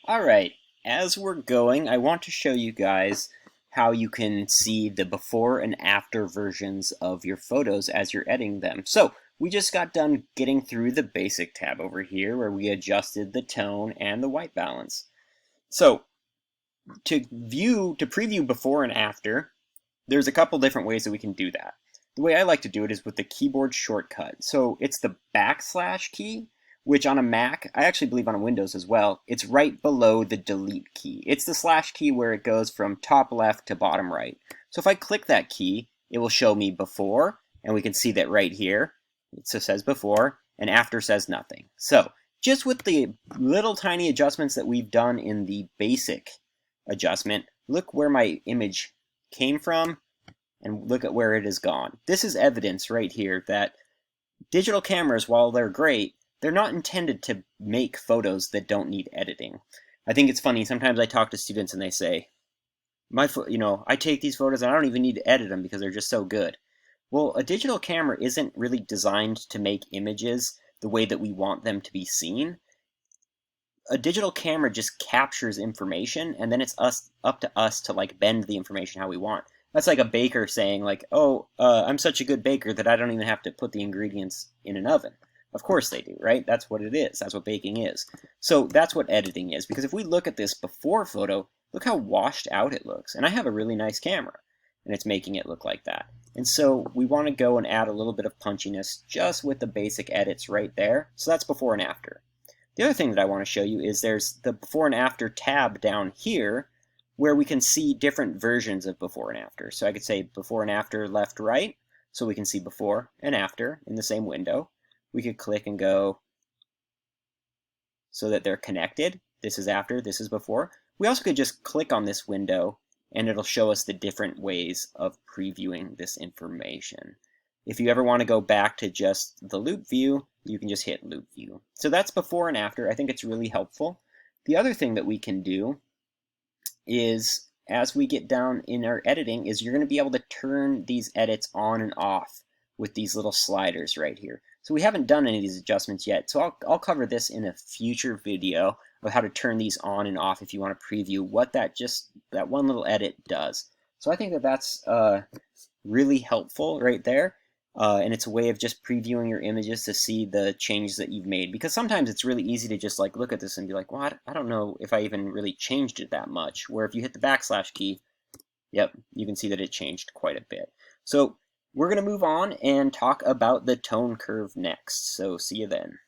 Alright, as we're going, I want to show you guys how you can see the before and after versions of your photos as you're editing them. So, we just got done getting through the basic tab over here where we adjusted the tone and the white balance. So, to preview before and after, there's a couple different ways that we can do that. The way I like to do it is with the keyboard shortcut. So it's the backslash key, which on a Mac, I actually believe on Windows as well, it's right below the delete key. It's the slash key where it goes from top left to bottom right. So if I click that key, it will show me before, and we can see that right here, it says before, and after says nothing. So just with the little tiny adjustments that we've done in the basic adjustment, look where my image came from, and look at where it has gone. This is evidence right here that digital cameras, while they're great, they're not intended to make photos that don't need editing. I think it's funny, sometimes I talk to students and they say, I take these photos and I don't even need to edit them because they're just so good. Well, a digital camera isn't really designed to make images the way that we want them to be seen. A digital camera just captures information, and then it's up to us to bend the information how we want. That's like a baker saying I'm such a good baker that I don't even have to put the ingredients in an oven. Of course they do, right? That's what it is. That's what baking is. So that's what editing is, because if we look at this before photo, look how washed out it looks. And I have a really nice camera, and it's making it look like that. And so we want to go and add a little bit of punchiness just with the basic edits right there. So that's before and after. The other thing that I want to show you is there's the before and after tab down here where we can see different versions of before and after. So I could say before and after left, right, so we can see before and after in the same window. We could click and go so that they're connected. This is after, this is before. We also could just click on this window and it'll show us the different ways of previewing this information. If you ever want to go back to just the loop view, you can just hit loop view. So that's before and after. I think it's really helpful. The other thing that we can do is, as we get down in our editing, is you're going to be able to turn these edits on and off with these little sliders right here. So we haven't done any of these adjustments yet, so I'll cover this in a future video of how to turn these on and off if you want to preview what that one little edit does. So I think that that's really helpful right there. And it's a way of just previewing your images to see the changes that you've made. Because sometimes it's really easy to just look at this and be like, well, I don't know if I even really changed it that much. Where if you hit the backslash key, yep, you can see that it changed quite a bit. So we're going to move on and talk about the tone curve next. So see you then.